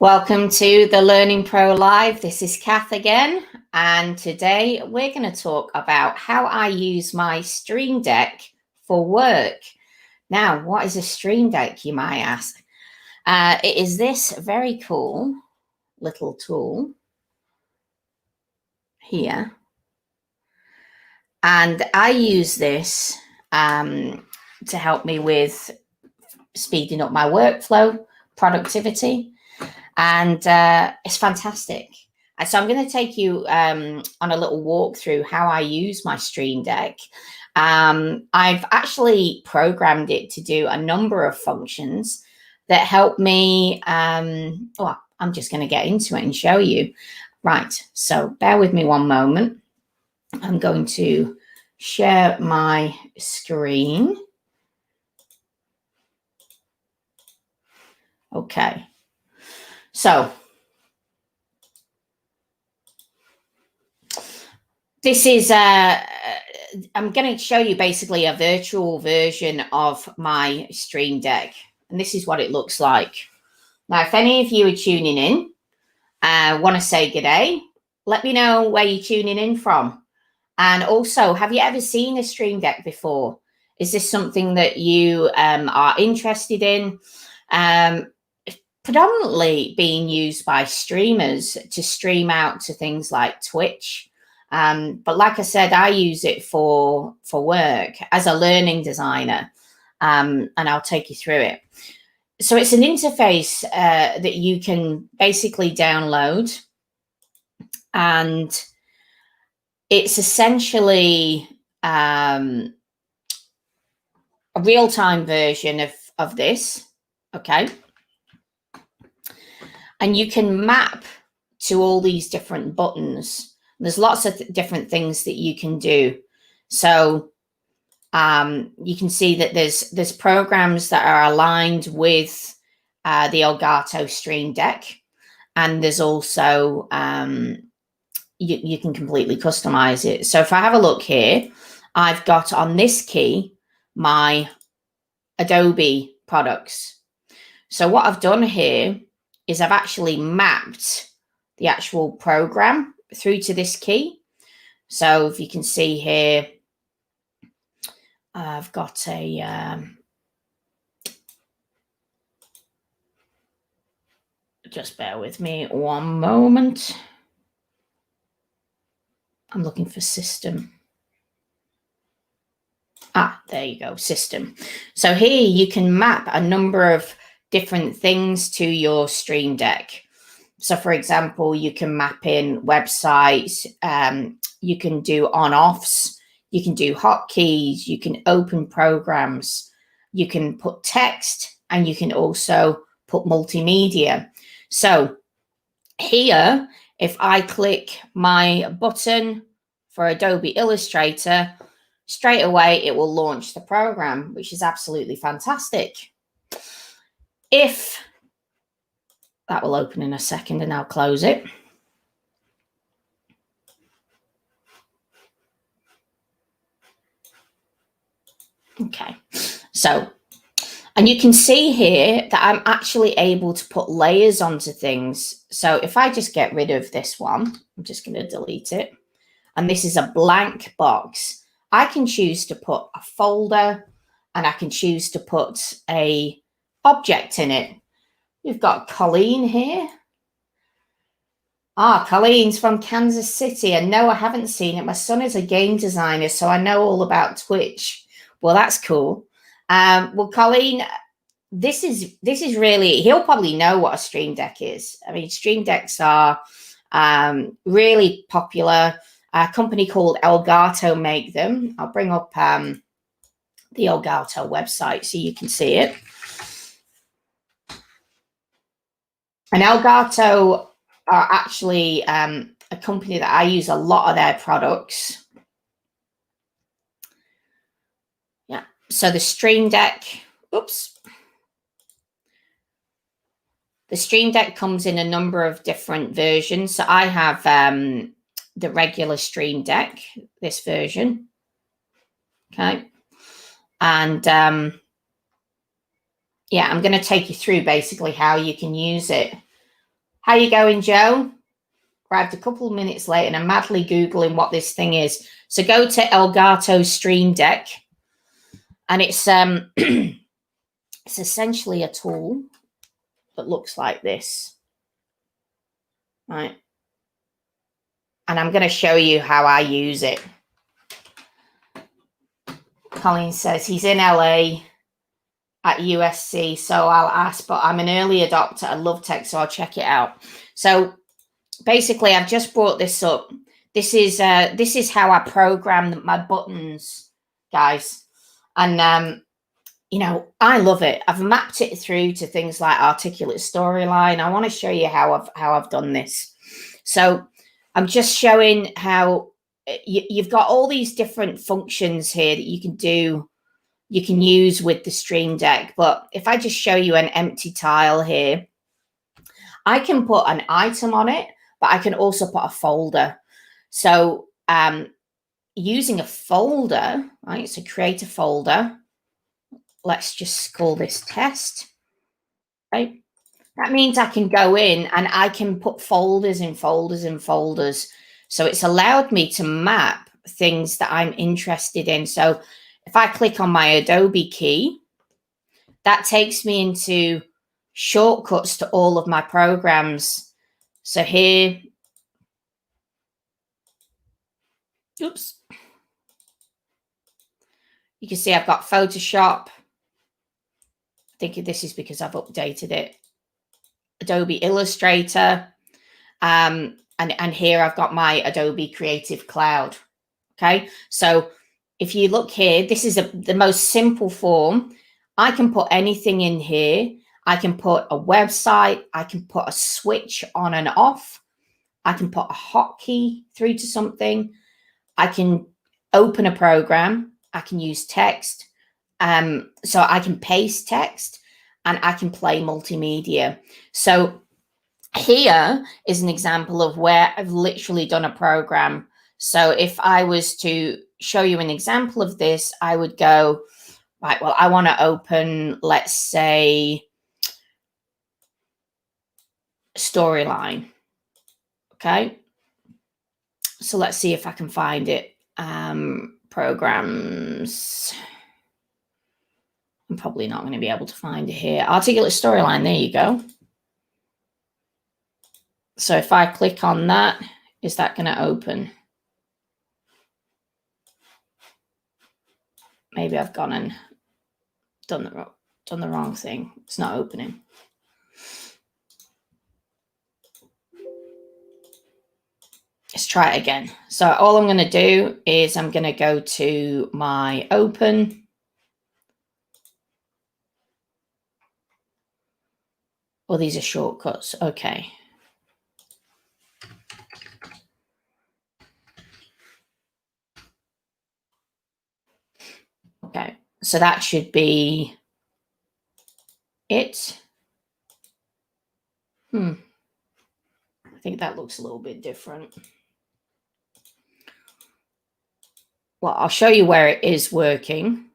Welcome to the Learning Pro Live. This is Cath again, and today we're going to talk about how I use my Stream Deck for work. Now, what is a Stream Deck, you might ask? It is this very cool little tool here, and I use this to help me with speeding up my workflow, productivity. And it's fantastic. And so I'm going to take you on a little walk through how I use my Stream Deck. I've actually programmed it to do a number of functions that help me. I'm just going to get into it and show you. Right. So bear with me one moment. I'm going to share my screen. Okay. So this is, I'm going to show you basically a virtual version of my Stream Deck. And this is what it looks like. Now, if any of you are tuning in, want to say good day, let me know where you're tuning in from. And also, have you ever seen a Stream Deck before? Is this something that you are interested in? Predominantly being used by streamers to stream out to things like Twitch. But like I said, I use it for work as a learning designer, and I'll take you through it. So it's an interface that you can basically download, and it's essentially a real-time version of this, okay? And you can map to all these different buttons. There's lots of different things that you can do. So you can see that there's programs that are aligned with the Elgato Stream Deck. And there's also, you can completely customize it. So if I have a look here, I've got on this key, my Adobe products. So what I've done here is I've actually mapped the actual program through to this key. So if you can see here, I've got a, just bear with me one moment. I'm looking for system. There you go, system. So here you can map a number of different things to your Stream Deck. So for example, you can map in websites, you can do on-offs, you can do hotkeys, you can open programs, you can put text, and you can also put multimedia. So here, if I click my button for Adobe Illustrator, straight away it will launch the program, which is absolutely fantastic. If that will open in a second and I'll close it. Okay, so, and you can see here that I'm actually able to put layers onto things. So if I just get rid of this one, I'm just going to delete it. And this is a blank box. I can choose to put a folder, and I can choose to put a object in it. We've got Colleen here. Colleen's from Kansas City. And no, I haven't seen it. My son is a game designer, so I know all about Twitch. Well, that's cool. Well, Colleen, this is really, he'll probably know what a Stream Deck is. I mean, Stream Decks are really popular. A company called Elgato make them. I'll bring up the Elgato website so you can see it. And Elgato are actually a company that I use a lot of their products. Yeah, so the Stream Deck, the Stream Deck comes in a number of different versions. So I have the regular Stream Deck, this version. Okay. And yeah, I'm going to take you through basically how you can use it. How you going, Joe? Arrived a couple of minutes late and I'm madly Googling what this thing is. So go to Elgato Stream Deck, and it's it's essentially a tool that looks like this, right? And I'm going to show you how I use it. Colin says he's in LA at USC, so I'll ask, but I'm an early adopter. I love tech, so I'll check it out. So basically, I've just brought this up. This is how I program my buttons, guys. And you know, I love it. I've mapped it through to things like articulate storyline. I want to show you how I've done this. So I'm just showing how you've got all these different functions here that you can do, you can use with the Stream Deck. But if I just show you an empty tile here, I can put an item on it, but I can also put a folder. So using a folder, right? So create a folder. Let's just call this test, right? That means I can go in and I can put folders in folders and folders. So it's allowed me to map things that I'm interested in. So if I click on my Adobe key, that takes me into shortcuts to all of my programs. So here, oops, you can see I've got Photoshop. I think this is because I've updated it. Adobe Illustrator. And here I've got my Adobe Creative Cloud. Okay, so if you look here, this is the most simple form. I can put anything in here. I can put a website. I can put a switch on and off. I can put a hotkey through to something. I can open a program. I can use text. So I can paste text and I can play multimedia. So here is an example of where I've literally done a program. So if I was to show you an example of this, I would go, right, well, I want to open, let's say, storyline. Okay. So let's see if I can find it. Programs. I'm probably not going to be able to find it here. Articulate storyline. There you go. So if I click on that, is that going to open? Maybe I've gone and done the wrong thing. It's not opening. Let's try it again. So all I'm going to do is I'm going to go to my open. Oh, these are shortcuts. Okay. Okay. So that should be it. I think that looks a little bit different. Well, I'll show you where it is working.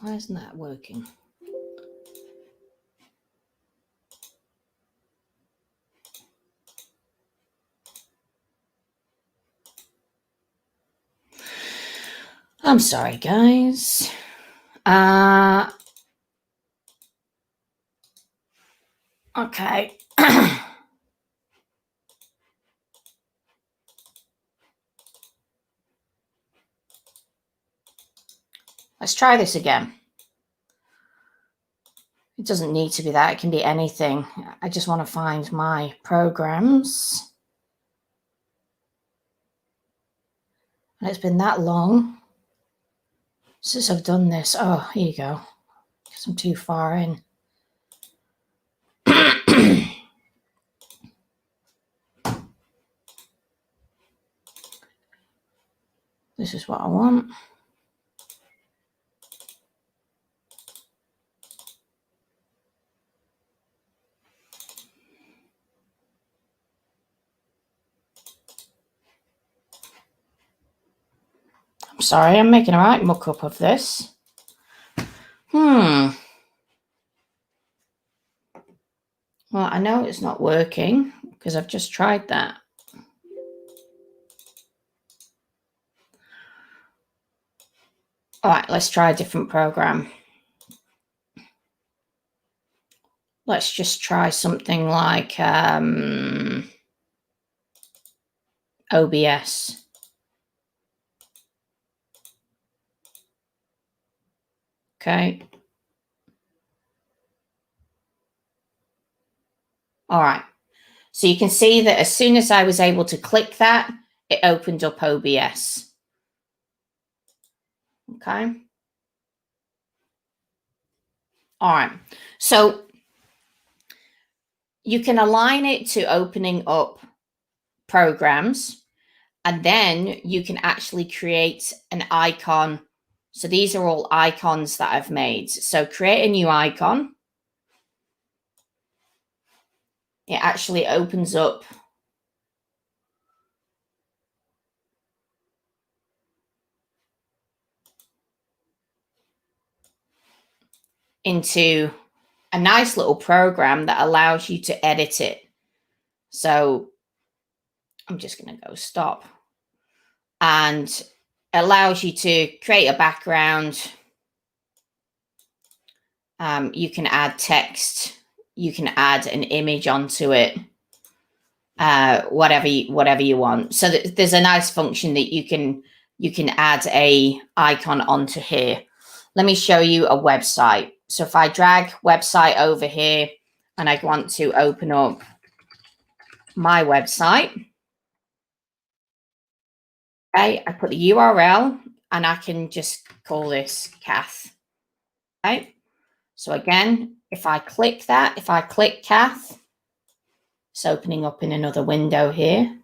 Why isn't that working? I'm sorry, guys. Okay. Let's try this again. It doesn't need to be that. It can be anything. I just want to find my programs. And it's been that long since I've done this. Oh, here you go. Because I'm too far in. This is what I want. I'm Sorry, I'm making a right muck up of this. Well, I know it's not working because I've just tried that. All right, let's try a different program. Let's just try something like OBS. Okay. All right. So you can see that as soon as I was able to click that, it opened up OBS. Okay. All right. So you can align it to opening up programs, and then you can actually create an icon. So these are all icons that I've made. So create a new icon. It actually opens up into a nice little program that allows you to edit it. So I'm just going to go stop, and allows you to create a background. You can add text. You can add an image onto it. Whatever you want. So there's a nice function that you can add a icon onto here. Let me show you a website. So if I drag website over here and I want to open up my website, okay, I put the URL and I can just call this Cath. Okay. So again, if I click that, if I click Cath, it's opening up in another window here.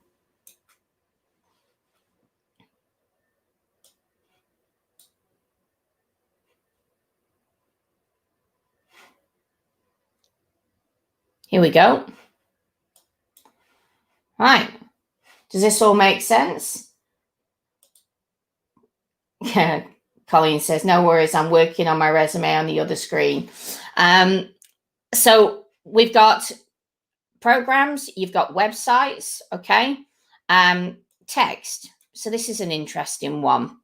Here we go. Right. Does this all make sense? Yeah. Colleen says, no worries, I'm working on my resume on the other screen. So we've got programs, you've got websites, okay? Text. So this is an interesting one.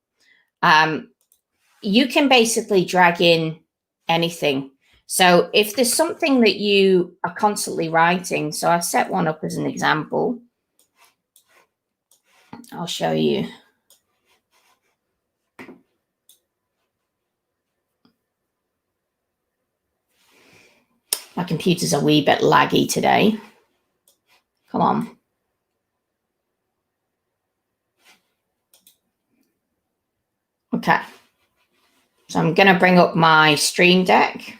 You can basically drag in anything. So if there's something that you are constantly writing, so I've set one up as an example. I'll show you. My computer's a wee bit laggy today. Come on. Okay. So I'm going to bring up my Stream Deck.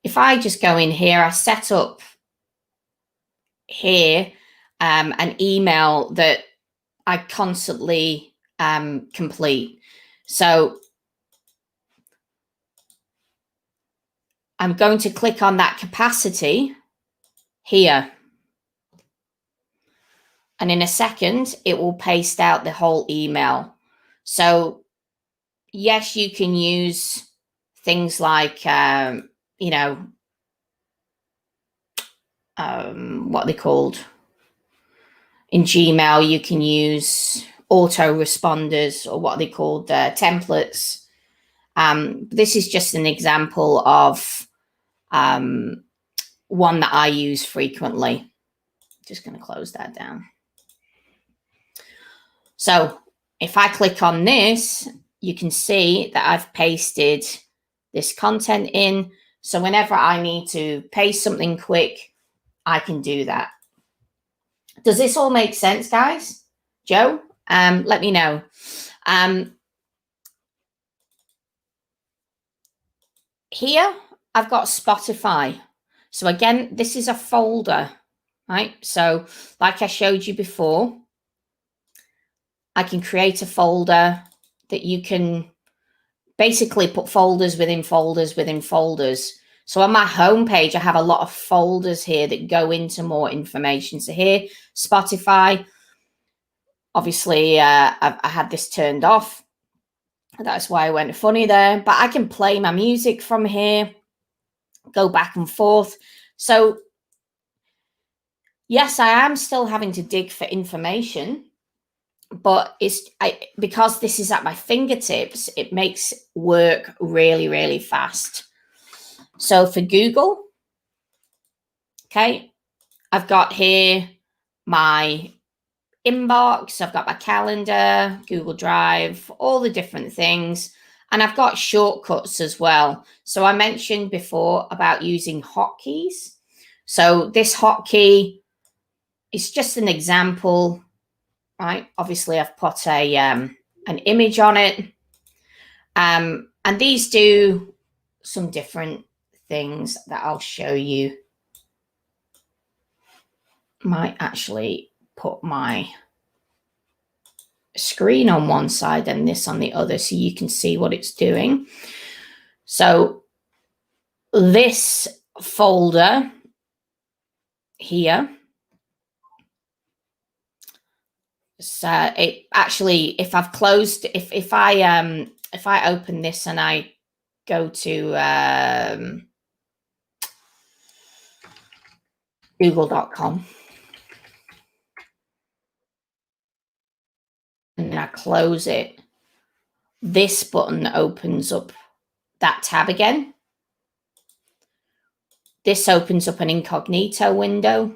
If I just go in here, I set up here an email that I constantly complete. So I'm going to click on that capacity here. And in a second, it will paste out the whole email. So yes, you can use things like, you know, what they're called. In Gmail, you can use autoresponders, or what they called templates. This is just an example of one that I use frequently. Just going to close that down. So if I click on this, you can see that I've pasted this content in. So whenever I need to paste something quick, I can do that. Does this all make sense, guys? Joe, let me know. Here, I've got Spotify. So again, this is a folder, right? So like I showed you before, I can create a folder that you can basically put folders within folders within folders. So on my home page, I have a lot of folders here that go into more information. So here, Spotify, Obviously, I had this turned off. That's why I went funny there. But I can play my music from here, go back and forth. So yes, I am still having to dig for information, but because this is at my fingertips, it makes work really, really fast. So for Google, okay, I've got here my inbox, I've got my calendar, Google Drive, all the different things. And I've got shortcuts as well. So I mentioned before about using hotkeys. So this hotkey is just an example, right? Obviously, I've put an image on it. And these do some different things that I'll show you. Might actually put my screen on one side and this on the other so you can see what it's doing. So this folder here, so it actually, if I've closed, if I open this and I go to google.com and I close it, this button opens up that tab again. This opens up an incognito window,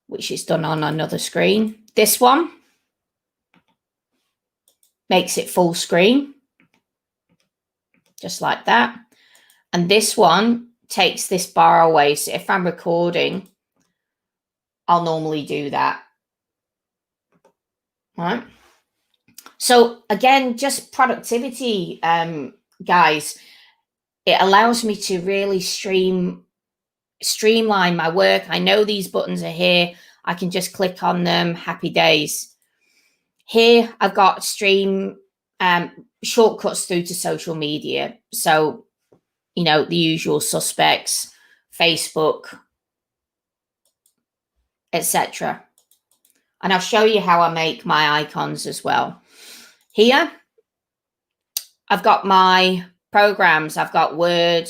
which is done on another screen. This one makes it full screen, just like that. And this one takes this bar away. So if I'm recording, I'll normally do that. All right. So again, just productivity, guys. It allows me to really streamline my work. I know these buttons are here. I can just click on them. Happy days. Here, I've got stream shortcuts through to social media. So, you know, the usual suspects, Facebook, etc. And I'll show you how I make my icons as well. Here, I've got my programs. I've got Word,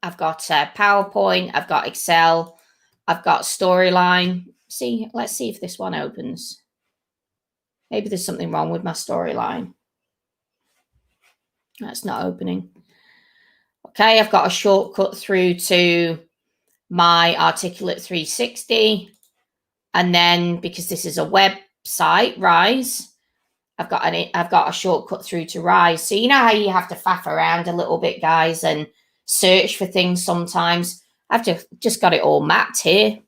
I've got PowerPoint, I've got Excel, I've got Storyline. See, let's see if this one opens. Maybe there's something wrong with my Storyline. That's not opening. Okay, I've got a shortcut through to my Articulate 360. And then because this is a website, Rise, I've got a shortcut through to Rise. So you know how you have to faff around a little bit, guys, and search for things sometimes. I've just got it all mapped here.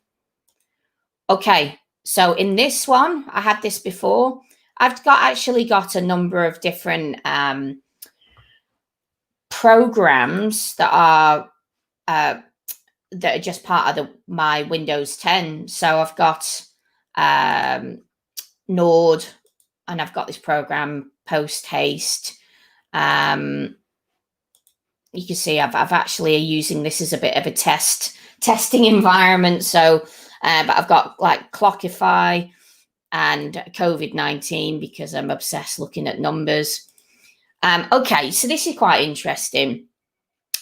Okay, so in this one, I had this before. I've actually got a number of different programs that are just part of my Windows 10. So I've got Nord, and I've got this program Post Haste. You can see I've actually using this as a bit of a testing environment. So, but I've got like Clockify and COVID-19 because I'm obsessed looking at numbers. Okay, so this is quite interesting.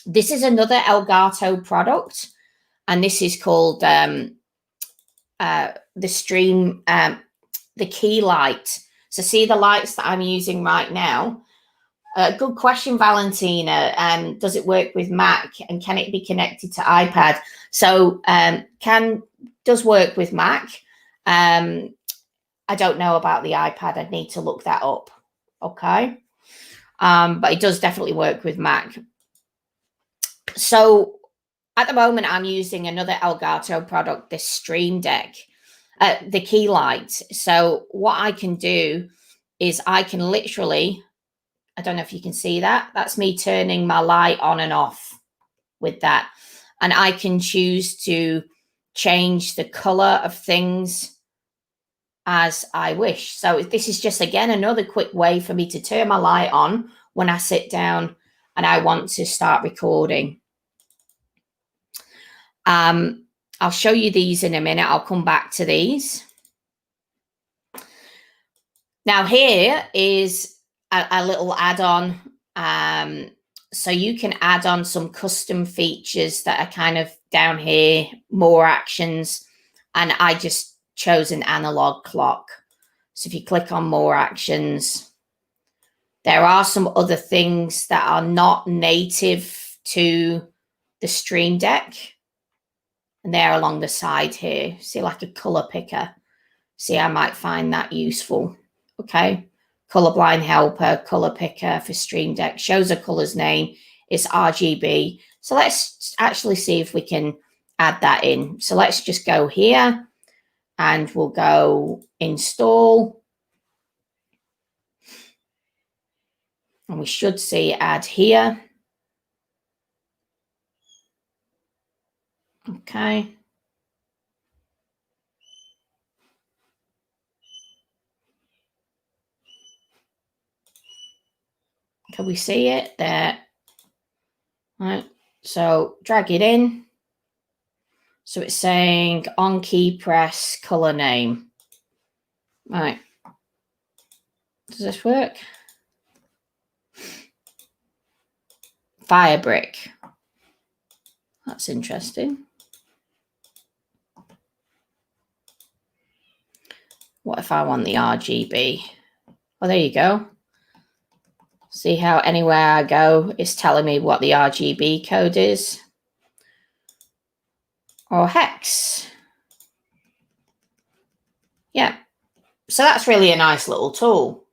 This is another Elgato product, and this is called the Stream, the Key Light. So see the lights that I'm using right now. Good question, Valentina. Does it work with Mac, and can it be connected to iPad? So does work with Mac. I don't know about the iPad. I'd need to look that up. Okay. But it does definitely work with Mac. So at the moment, I'm using another Elgato product, this Stream Deck, the Key Light. So what I can do is I can literally, I don't know if you can see that. That's me turning my light on and off with that. And I can choose to change the color of things as I wish. So this is just, again, another quick way for me to turn my light on when I sit down and I want to start recording. I I'll show you these in a minute. I'll come back to these. Now here is a little add-on. So you can add on some custom features that are kind of down here, more actions. And I just chose an analog clock. So if you click on more actions, there are some other things that are not native to the Stream Deck. And they're along the side here. See, like a color picker. See, I might find that useful. Okay. Colorblind helper, color picker for Stream Deck, shows a color's name. It's RGB. So let's actually see if we can add that in. So let's just go here and we'll go install. And we should see add here. Okay. Can we see it there? Right. So drag it in. So it's saying on key press color name. Right. Does this work? Fire brick. That's interesting. What if I want the RGB? Oh, there you go. See how anywhere I go, it's telling me what the RGB code is. Or hex. Yeah. So that's really a nice little tool.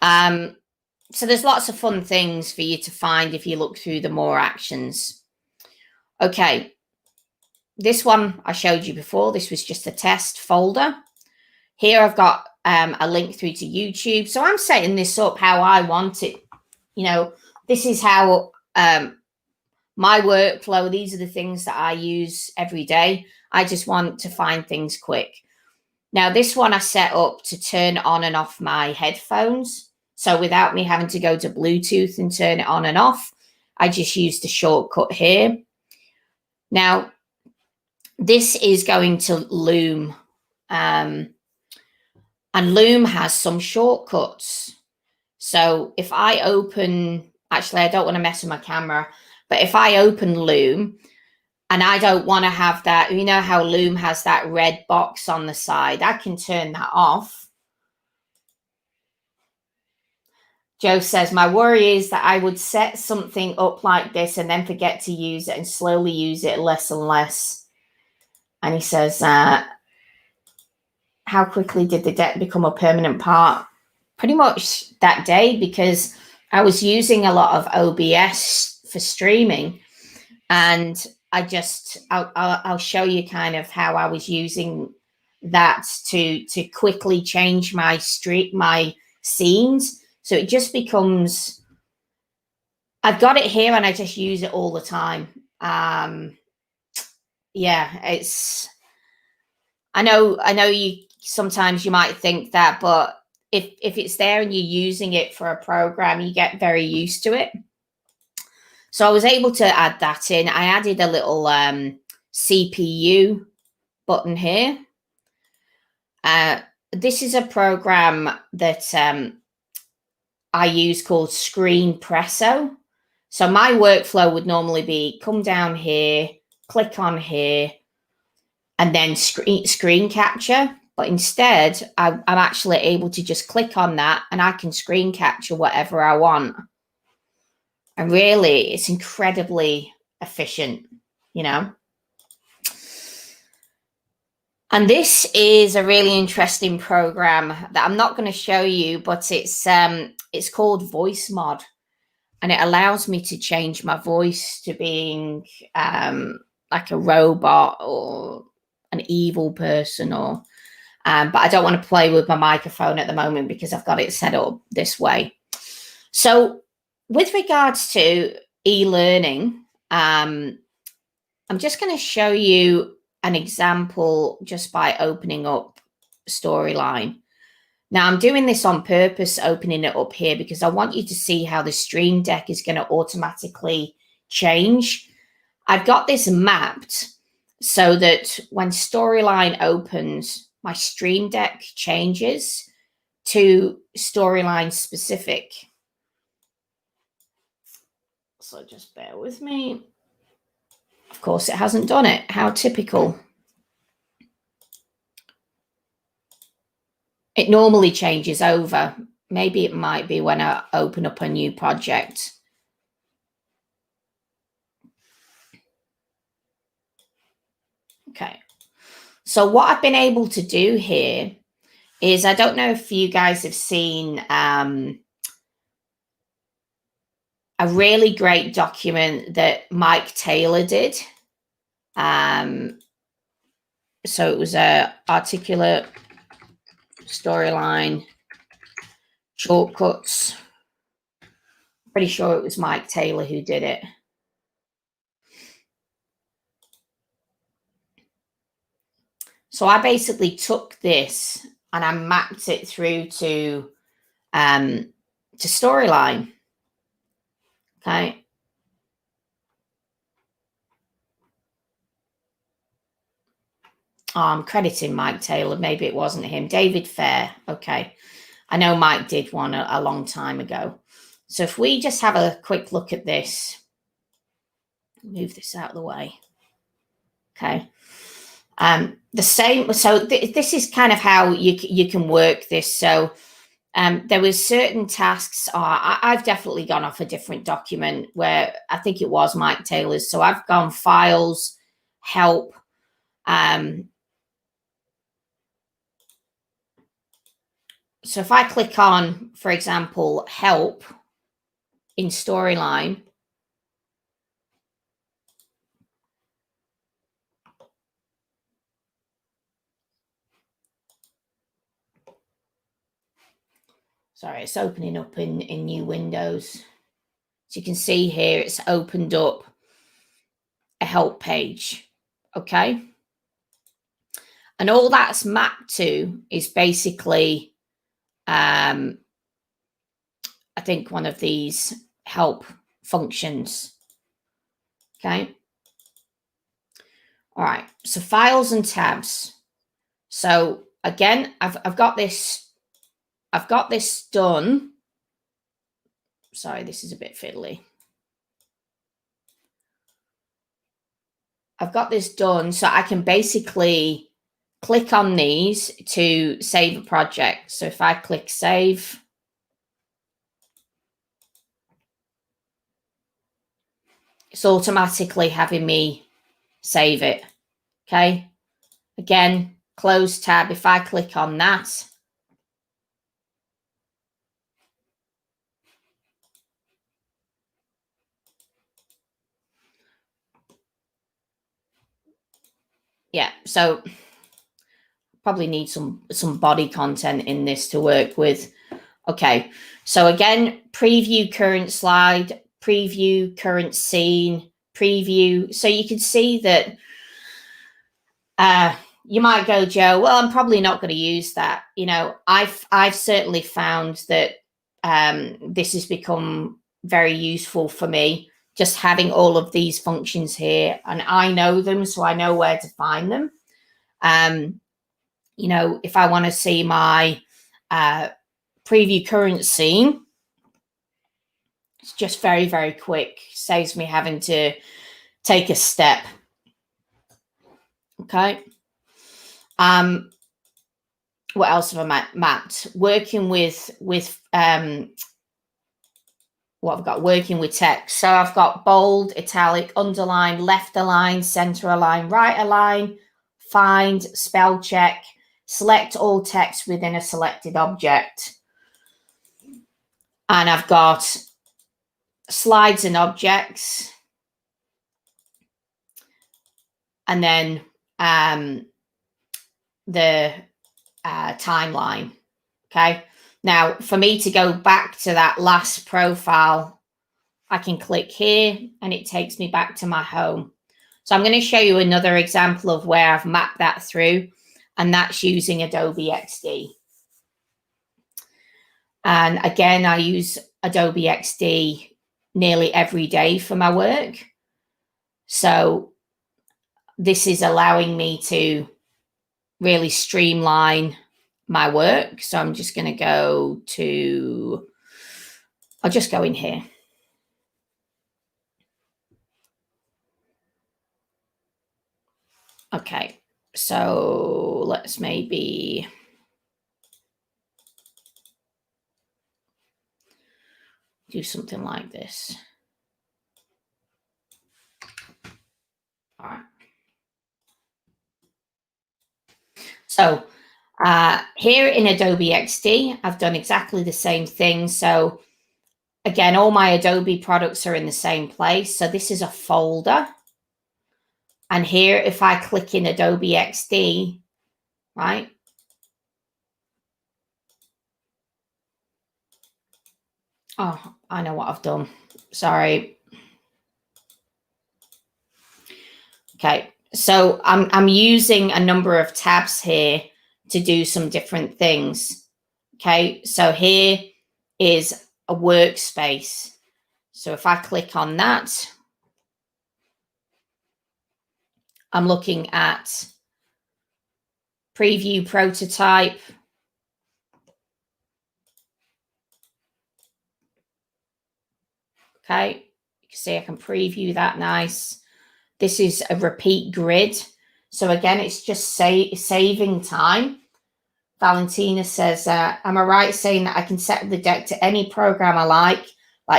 So there's lots of fun things for you to find if you look through the more actions. Okay. This one I showed you before. This was just a test folder. Here I've got a link through to YouTube. So I'm setting this up how I want it. You know, this is how my workflow, these are the things that I use every day. I just want to find things quick. Now, this one I set up to turn on and off my headphones. So without me having to go to Bluetooth and turn it on and off, I just used the shortcut here. Now, this is going to Loom. And Loom has some shortcuts. So if I open, actually, I don't want to mess with my camera, but if I open Loom and I don't want to have that, you know how Loom has that red box on the side, I can turn that off. Joe says, my worry is that I would set something up like this and then forget to use it and slowly use it less and less. And he says, how quickly did the deck become a permanent part? Pretty much that day, because I was using a lot of OBS for streaming. And I'll show you kind of how I was using that to quickly change my scenes. So it just becomes, I've got it here and I just use it all the time. Yeah, it's, I know sometimes you might think that, but if it's there and you're using it for a program, you get very used to it. So I was able to add that in. I added a little CPU button here. This is a program that I use called Screenpresso. So my workflow would normally be come down here, click on here, and then screen capture. But instead, I'm actually able to just click on that and I can screen capture whatever I want. And really, it's incredibly efficient, you know. And this is a really interesting program that I'm not going to show you, but it's called Voice Mod. And it allows me to change my voice to being like a robot or an evil person, or but I don't want to play with my microphone at the moment because I've got it set up this way. So with regards to e-learning, I'm just going to show you an example just by opening up Storyline. Now, I'm doing this on purpose, opening it up here, because I want you to see how the Stream Deck is going to automatically change. I've got this mapped, so that when Storyline opens, my Stream Deck changes to Storyline specific. So just bear with me. Of course, it hasn't done it. How typical. It normally changes over. Maybe it might be when I open up a new project. Okay. So what I've been able to do here is, I don't know if you guys have seen a really great document that Mike Taylor did. So it was a articulate Storyline shortcuts. Pretty sure it was Mike Taylor who did it. So I basically took this and I mapped it through to Storyline. Okay. Oh, I'm crediting Mike Taylor. Maybe it wasn't him. David Fair. Okay. I know Mike did one a long time ago. So if we just have a quick look at this, move this out of the way. Okay. The same. So this is kind of how you can work this. So there was certain tasks. I've definitely gone off a different document where I think it was Mike Taylor's. So I've gone files, help. So if I click on, for example, help in Storyline, sorry, it's opening up in new windows. So you can see here, it's opened up a help page. Okay. And all that's mapped to is basically, I think, one of these help functions. Okay. All right. So files and tabs. So again, I've got this done. Sorry, this is a bit fiddly. I've got this done, so I can basically click on these to save a project. So if I click save, it's automatically having me save it. Okay. Again, close tab. If I click on that, yeah, so probably need some body content in this to work with. Okay, so again, preview current slide, preview current scene, preview. So you can see that you might go, Joe, well, I'm probably not going to use that. You know, I've certainly found that this has become very useful for me, just having all of these functions here, and I know them, so I know where to find them. You know, if I want to see my preview current scene, it's just very, very quick. Saves me having to take a step. Okay. What else have I mapped? Working with what I've got, working with text. So I've got bold, italic, underline, left align, center align, right align, find, spell check, select all text within a selected object. And I've got slides and objects. And then the timeline. Okay. Now, for me to go back to that last profile, I can click here and it takes me back to my home. So I'm going to show you another example of where I've mapped that through, and that's using Adobe Xd. And again, I use Adobe Xd nearly every day for my work. So this is allowing me to really streamline my work. So I'm just going to go to, I'll just go in here. Okay, so let's maybe do something like this. All right. So here in Adobe Xd, I've done exactly the same thing. So again, all my Adobe products are in the same place. So this is a folder. And here, if I click in Adobe Xd, right? Oh, I know what I've done. Sorry. Okay, so I'm using a number of tabs here to do some different things. Okay, so here is a workspace. So if I click on that, I'm looking at preview prototype. Okay, you can see I can preview that nice. This is a repeat grid. So again, it's just saving time. Valentina says, am I right saying that I can set the deck to any program I like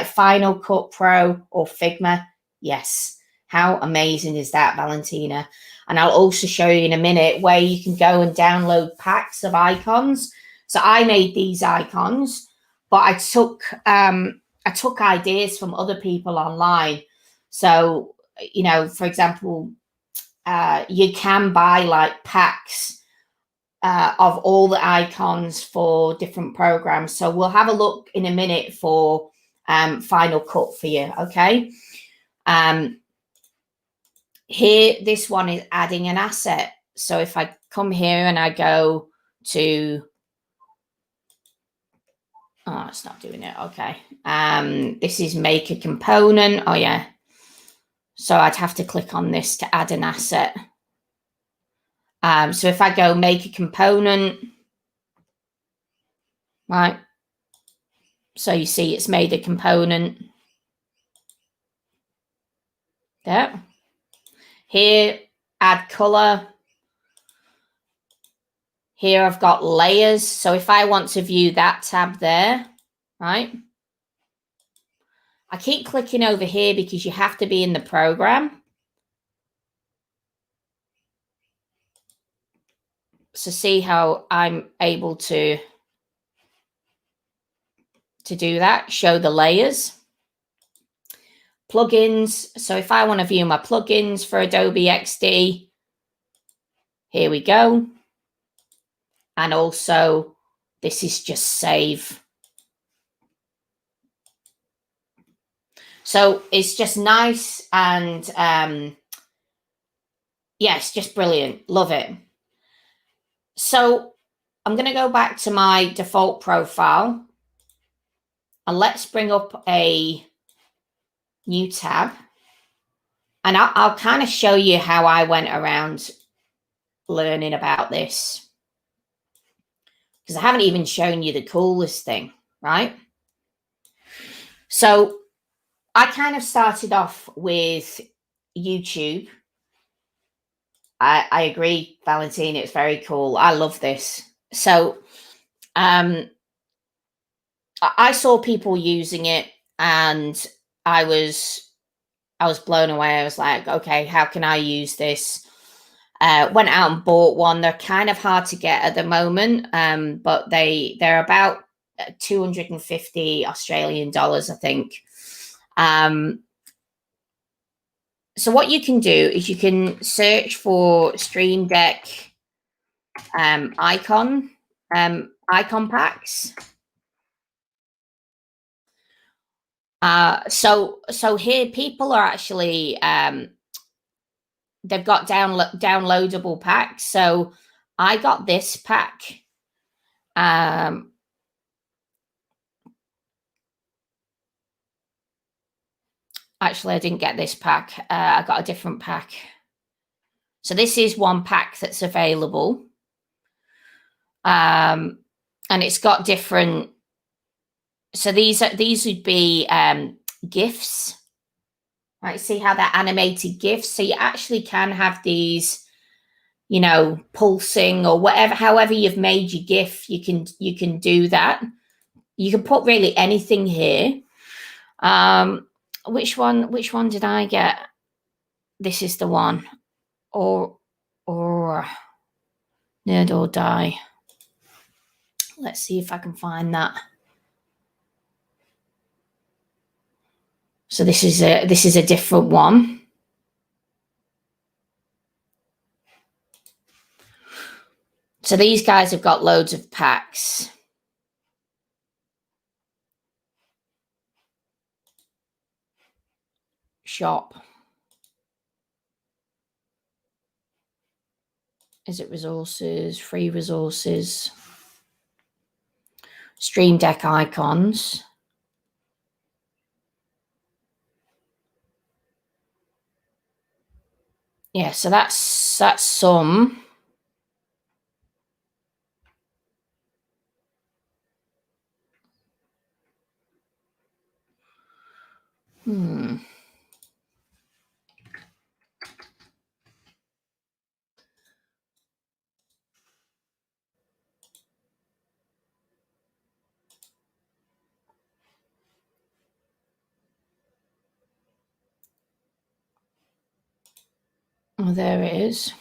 Final Cut Pro or Figma? Yes. How amazing is that, Valentina? And I'll also show you in a minute where you can go and download packs of icons. So I made these icons, but I took ideas from other people online. So, you know, for example, you can buy like packs of all the icons for different programs. So we'll have a look in a minute for Final Cut for you, okay? Here, this one is adding an asset. So if I come here and I go to, oh, it's not doing it, okay. This is make a component, oh yeah. So I'd have to click on this to add an asset. So if I go make a component, right? So you see it's made a component. There. Here, add color. Here I've got layers. So if I want to view that tab there, right? I keep clicking over here because you have to be in the program. So see how I'm able to do that, show the layers. Plugins. So if I want to view my plugins for Adobe Xd, here we go. And also, this is just save. So it's just nice and yeah, it's just brilliant. Love it. So I'm going to go back to my default profile and let's bring up a new tab. And I'll kind of show you how I went around learning about this, because I haven't even shown you the coolest thing, right? So I kind of started off with YouTube. I agree, Valentine, it's very cool. I love this. So I saw people using it and I was blown away. I was like, okay, how can I use this? Went out and bought one. They're kind of hard to get at the moment, but they're about 250 Australian dollars, I think. So what you can do is you can search for Stream Deck icon packs. So here people are actually they've got downloadable packs. So I got this pack. Actually, I didn't get this pack. I got a different pack. So this is one pack that's available. And it's got different, so these would be GIFs, right? See how they're animated GIFs? So you actually can have these, you know, pulsing or whatever, however you've made your GIF, you can do that. You can put really anything here. Which one did I get? This is the one. Or Nerd or Die. Let's see if I can find that. So this is a different one. So these guys have got loads of packs. Shop. Is it resources? Free resources. Stream Deck icons. Yeah, so that's some. Oh, there it is.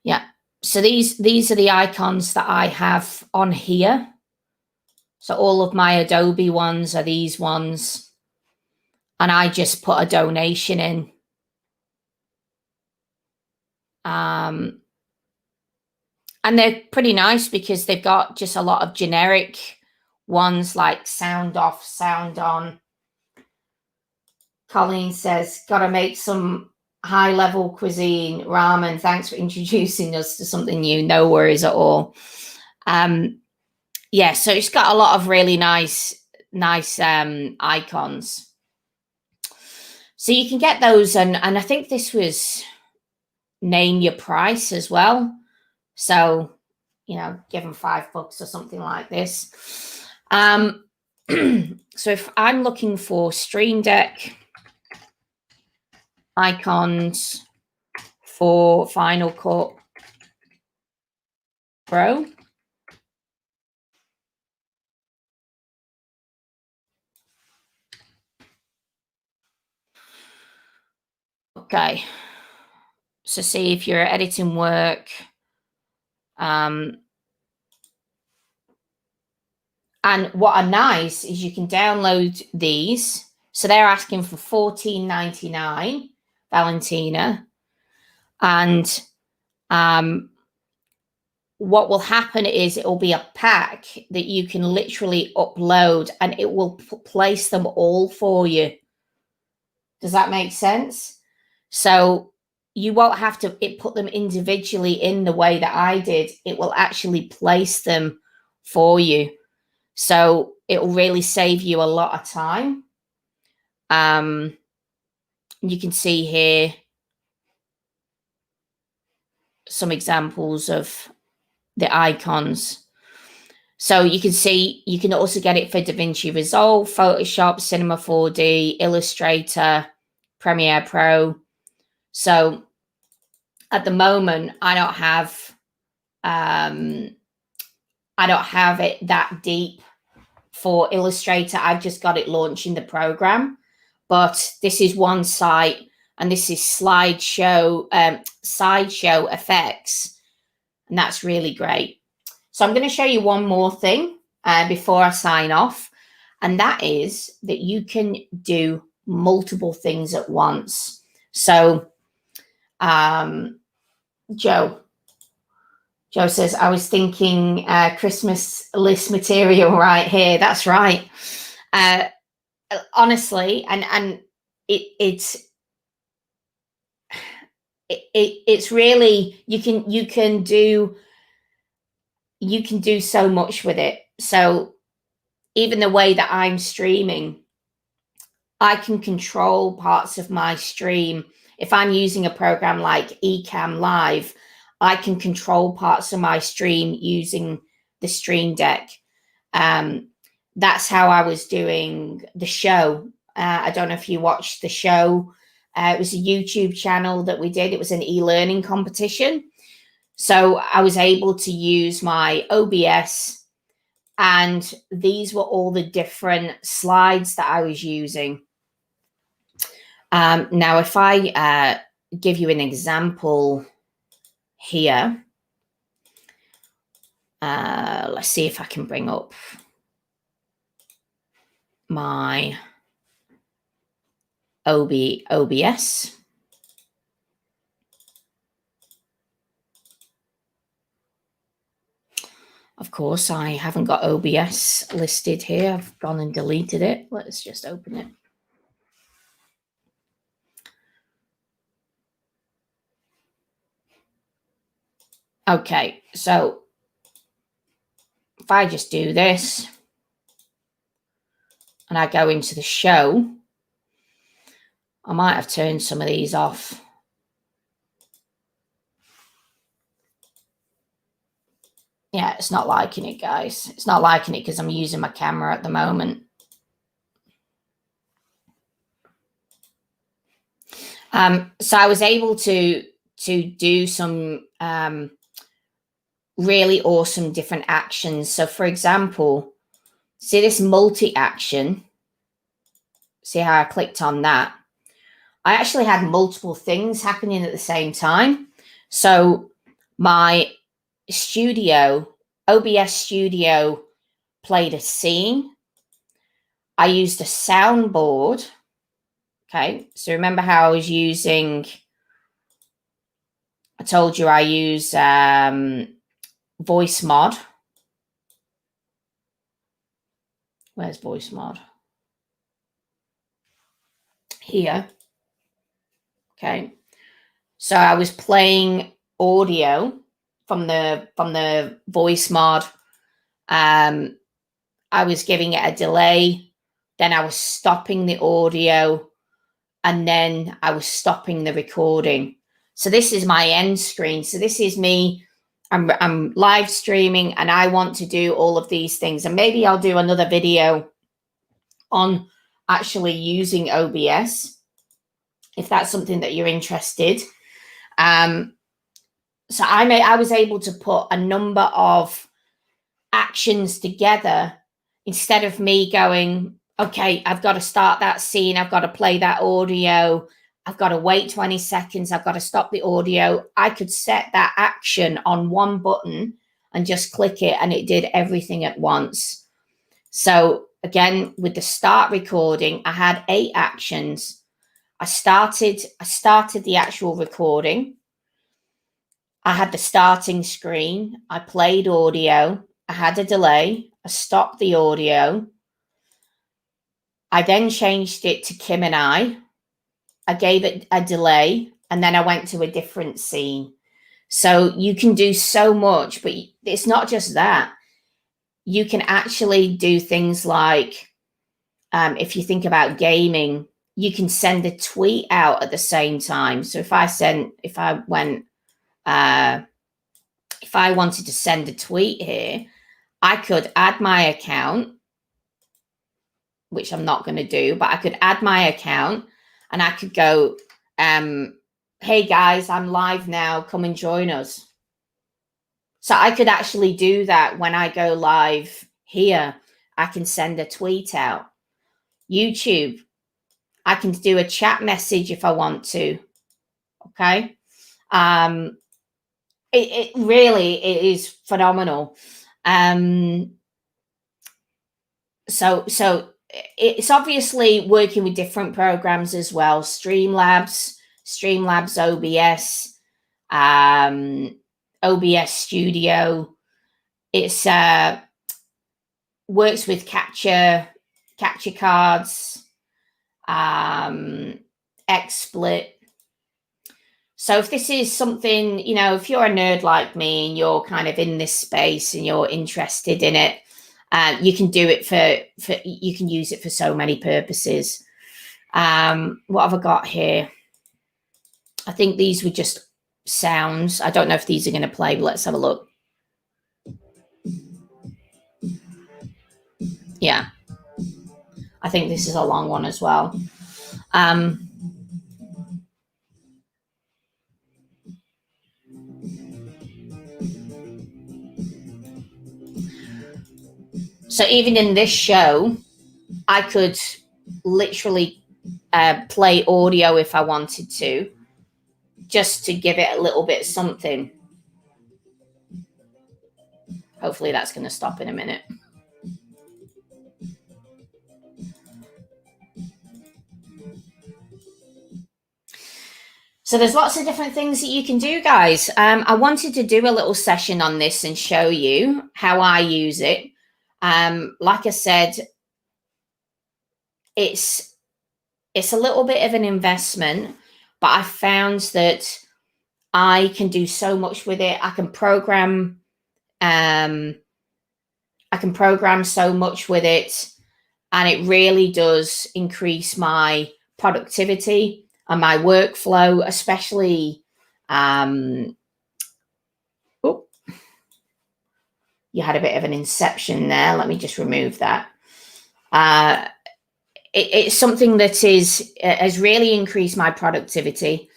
Yeah. So these are the icons that I have on here. So all of my Adobe ones are these ones. And I just put a donation in. And they're pretty nice because they've got just a lot of generic ones like sound off, sound on. Colleen says, gotta make some high-level cuisine, ramen. Thanks for introducing us to something new. No worries at all. Yeah, so it's got a lot of really nice icons. So you can get those, and I think this was name your price as well. So, you know, give them $5 or something like this. So if I'm looking for Stream Deck icons for Final Cut Pro, okay, so see if you're editing work, and what are nice is you can download these. So they're asking for $14.99, Valentina, and what will happen is it will be a pack that you can literally upload, and it will place them all for you. Does that make sense? So you won't have to put them individually in the way that I did. It will actually place them for you. So it will really save you a lot of time. You can see here some examples of the icons. So you can see, you can also get it for DaVinci Resolve, Photoshop, Cinema 4D, Illustrator, Premiere Pro. So at the moment, I don't have it that deep for Illustrator. I've just got it launching the program, but this is one site, and this is sideshow effects, and that's really great. So I'm going to show you one more thing before I sign off, and that is that you can do multiple things at once. So Joe says, I was thinking Christmas list material right here. That's right. Honestly, and it's really, you can do so much with it. So even the way that I'm streaming, I can control parts of my stream. if I'm using a program like Ecamm Live, I can control parts of my stream using the Stream Deck. That's how I was doing the show. I don't know if you watched the show. It was a YouTube channel that we did. It was an e-learning competition. So I was able to use my OBS, and these were all the different slides that I was using. Now, if I give you an example here, let's see if I can bring up my OBS. Of course, I haven't got OBS listed here. I've gone and deleted it. Let's just open it. Okay, so if I just do this and I go into the show, I might have turned some of these off. Yeah, it's not liking it, guys. It's not liking it because I'm using my camera at the moment. So I was able to do some really awesome different actions. So for example, see this multi-action? See how I clicked on that? I actually had multiple things happening at the same time. So my studio, OBS Studio, played a scene. I used a soundboard. Okay, so remember how I was using, I told you I use voice mod. Where's voice mod? Here. Okay, so I was playing audio from the voice mod. I was giving it a delay, then I was stopping the audio, and then I was stopping the recording. So this is my end screen. So this is me. I'm live streaming, and I want to do all of these things. And maybe I'll do another video on actually using OBS, if that's something that you're interested. So I was able to put a number of actions together instead of me going, okay, I've got to start that scene, I've got to play that audio, I've got to wait 20 seconds, I've got to stop the audio. I could set that action on one button and just click it, and it did everything at once. So again, with the start recording, I had 8 actions. I started the actual recording. I had the starting screen. I played audio. I had a delay. I stopped the audio. I then changed it to Kim and I gave it a delay, and then I went to a different scene. So you can do so much, but it's not just that. You can actually do things like, if you think about gaming, you can send a tweet out at the same time. So if I wanted to send a tweet here, I could add my account, which I'm not going to do, but I could add my account, and I could go, hey guys, I'm live now, come and join us. So I could actually do that when I go live here. I can send a tweet out. YouTube, I can do a chat message if I want to. Okay. It really, it is phenomenal. So it's obviously working with different programs as well. Streamlabs OBS, OBS Studio. It's works with capture cards, XSplit. So if this is something, you know, if you're a nerd like me and you're kind of in this space and you're interested in it, you can do it you can use it for so many purposes. What have I got here? I think these were just sounds. I don't know if these are going to play, but let's have a look. Yeah. I think this is a long one as well. So even in this show, I could literally play audio if I wanted to, just to give it a little bit something. Hopefully that's going to stop in a minute. So there's lots of different things that you can do, guys. I wanted to do a little session on this and show you how I use it. Like I said, it's a little bit of an investment, but I found that I can do so much with it. I can program so much with it, and it really does increase my productivity and my workflow, especially you had a bit of an inception there. Let me just remove that. It's something that has really increased my productivity,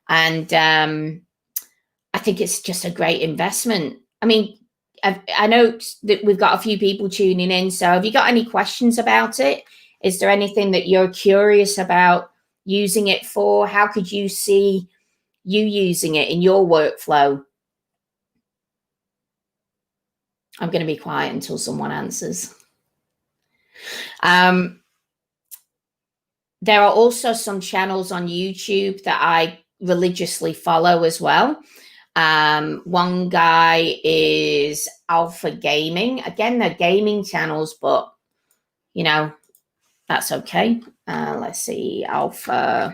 and I think it's just a great investment. I mean, I know that we've got a few people tuning in, so have you got any questions about it? Is there anything that you're curious about using it for? How could you see you using it in your workflow? I'm going to be quiet until someone answers. There are also some channels on YouTube that I religiously follow as well. One guy is Alpha Gaming. Again, they're gaming channels, but you know, that's okay. Let's see, Alpha.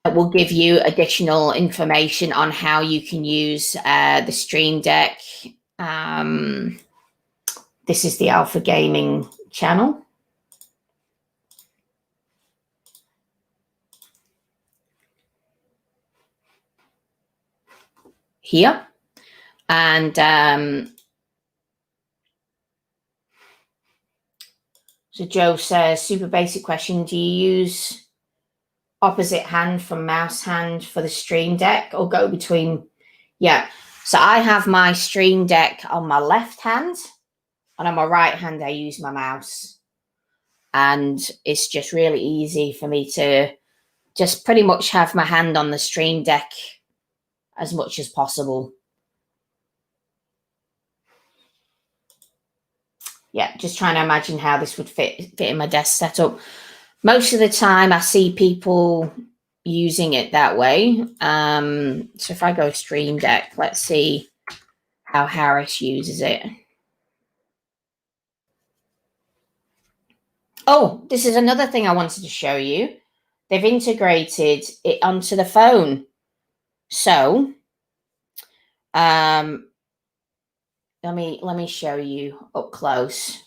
It will give you additional information on how you can use the Stream Deck. This is the Alpha Gaming channel. Here. And so Joe says, super basic question. Do you use opposite hand from mouse hand for the Stream Deck or go between? Yeah. So I have my Stream Deck on my left hand, and on my right hand, I use my mouse. And it's just really easy for me to just pretty much have my hand on the Stream Deck as much as possible. Yeah, just trying to imagine how this would fit in my desk setup. Most of the time I see people using it that way. So if I go Stream Deck, let's see how Harris uses it. Oh, this is another thing I wanted to show you. They've integrated it onto the phone. So let me show you up close.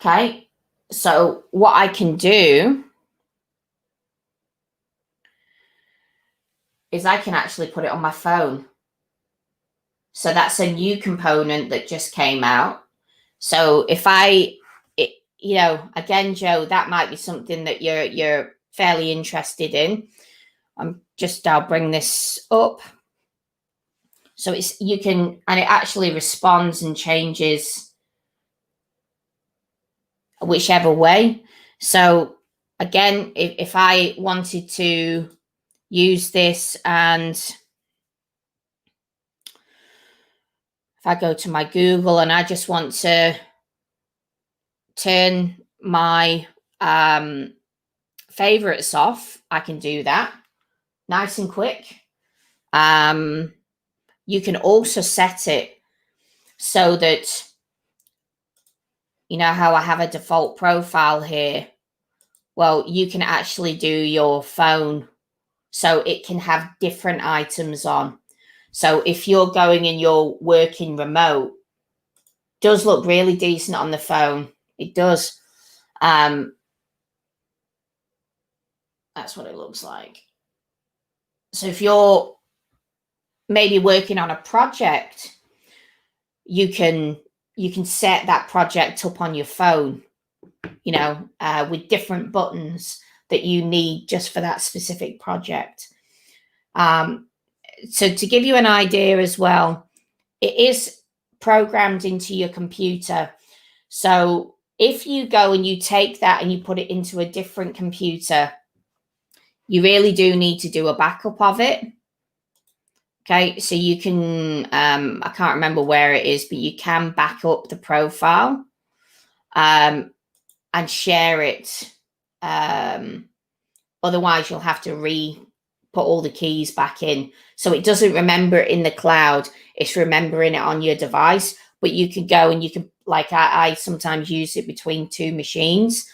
Okay, so what I can do is I can actually put it on my phone. So that's a new component that just came out. So if you know, again, Joe, that might be something that you're fairly interested in. I'll bring this up. So you can, and it actually responds and changes whichever way. So again, if I wanted to use this, and if I go to my Google and I just want to turn my favorites off, I can do that nice and quick. You can also set it so that, you know how I have a default profile here? Well, you can actually do your phone so it can have different items on. So if you're going and you're working remote, it does look really decent on the phone. It does. That's what it looks like. So if you're maybe working on a project, you can set that project up on your phone, you know, with different buttons that you need just for that specific project. So to give you an idea as well, it is programmed into your computer. So if you go and you take that and you put it into a different computer, you really do need to do a backup of it. Okay, so you can, I can't remember where it is, but you can back up the profile and share it. Otherwise, you'll have to put all the keys back in. So it doesn't remember it in the cloud. It's remembering it on your device. But you can go and you can, like I sometimes use it between two machines.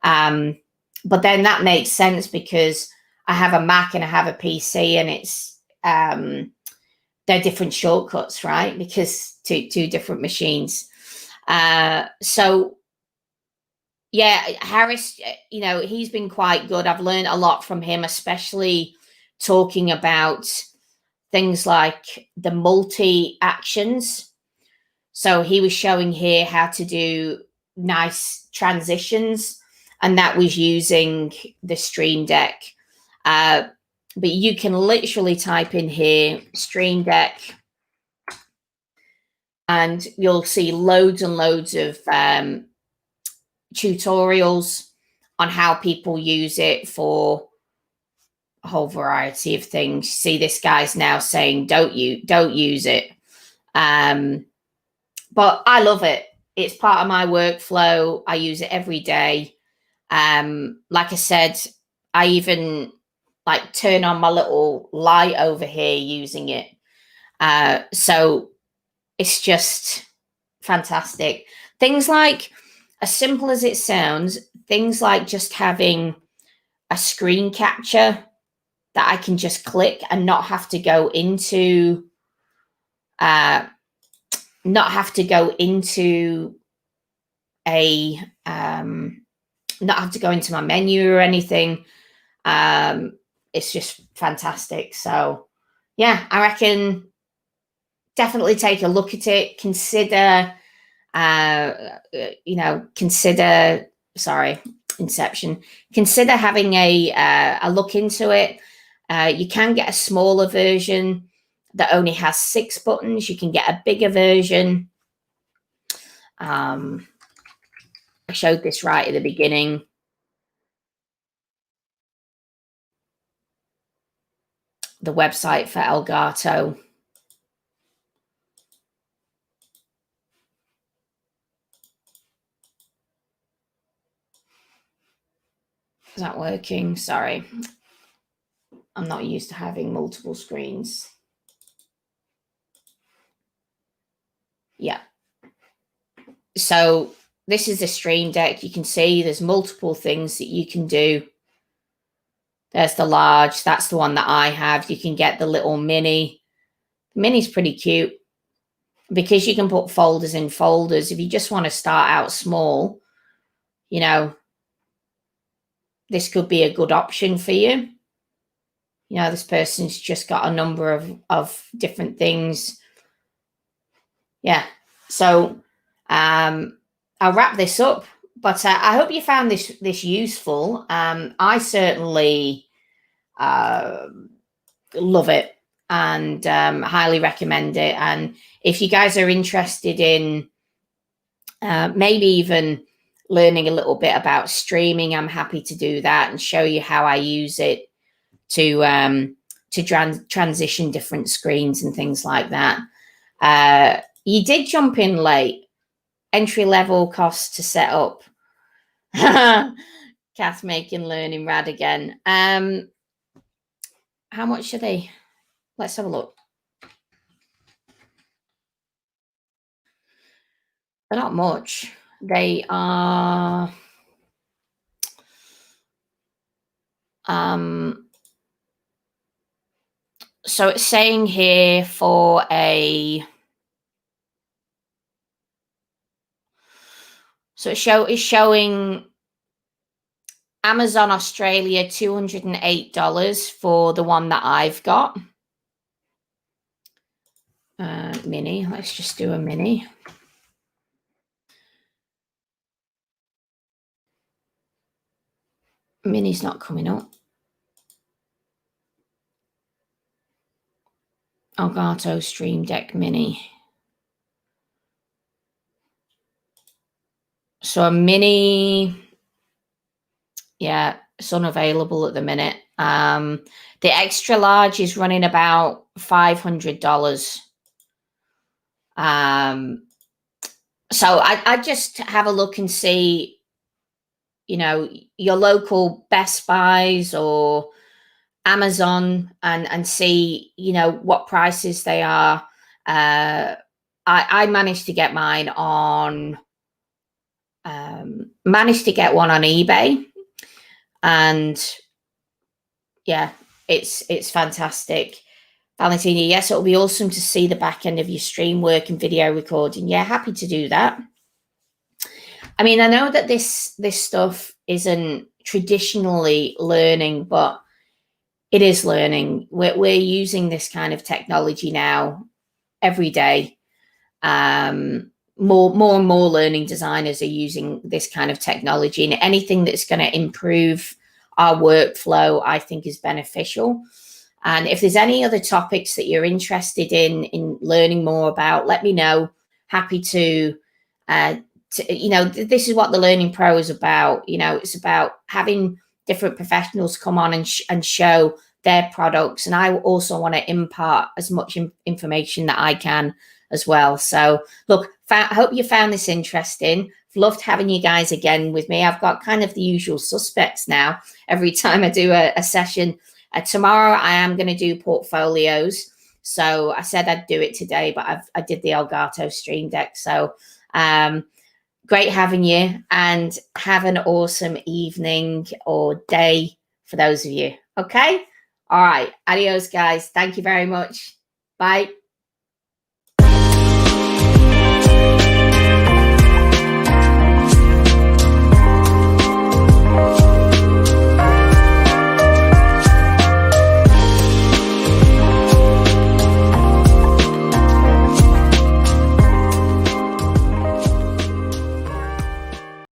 But then that makes sense because I have a Mac and I have a PC, and it's they're different shortcuts, right? Because two different machines. So yeah, Harris, you know, he's been quite good. I've learned a lot from him, especially talking about things like the multi actions. So he was showing here how to do nice transitions, and that was using the Stream Deck. But you can literally type in here Stream Deck, and you'll see loads and loads of tutorials on how people use it for a whole variety of things. See, this guy's now saying don't use it. But I love it. It's part of my workflow. I use it every day. Like I said, I even like turn on my little light over here using it. So it's just fantastic. Things like, as simple as it sounds, things like just having a screen capture that I can just click and not have to go into a not have to go into my menu or anything. It's just fantastic. So yeah, I reckon definitely take a look at it. Consider Inception. Consider having a look into it. You can get a smaller version that only has 6 buttons. You can get a bigger version. I showed this right at the beginning. The website for Elgato. Is that working? Sorry. I'm not used to having multiple screens. Yeah. So this is the Stream Deck. You can see there's multiple things that you can do. There's the large. That's the one that I have. You can get the little mini. The mini's pretty cute because you can put folders in folders. If you just want to start out small, you know, this could be a good option for you. You know, this person's just got a number of different things. Yeah. So I'll wrap this up, but I hope you found this useful. I certainly love it and highly recommend it. And if you guys are interested in maybe even learning a little bit about streaming, I'm happy to do that and show you how I use it to transition different screens and things like that. You did jump in late. Entry level costs to set up. Cath making learning rad again. How much are they? Let's have a look. They're not much. They are So it's saying here for a, so it's showing Amazon Australia $208 for the one that I've got. Mini, let's just do a mini. Mini's not coming up. Elgato Stream Deck Mini. So a mini, yeah, it's unavailable at the minute. The extra large is running about $500. So I just have a look and see, you know, your local Best Buys or Amazon and see, you know, what prices they are. I managed to get mine on, managed to get one on eBay, and yeah, it's fantastic. Valentina, yes, it'll be awesome to see the back end of your stream work and video recording. Yeah, happy to do that. I mean, I know that this stuff isn't traditionally learning, but it is learning. We're using this kind of technology now every day. More and more learning designers are using this kind of technology, and anything that's going to improve our workflow, I think, is beneficial. And if there's any other topics that you're interested in learning more about, let me know. Happy to you know, this is what the Learning Pro is about. You know, it's about having different professionals come on and show their products. And I also want to impart as much information that I can as well. So look, I hope you found this interesting. I've loved having you guys again with me. I've got kind of the usual suspects now every time I do a session. Tomorrow I am going to do portfolios. So I said I'd do it today, but I did the Elgato Stream Deck. So great having you, and have an awesome evening or day for those of you. Okay. All right. Adios, guys. Thank you very much. Bye.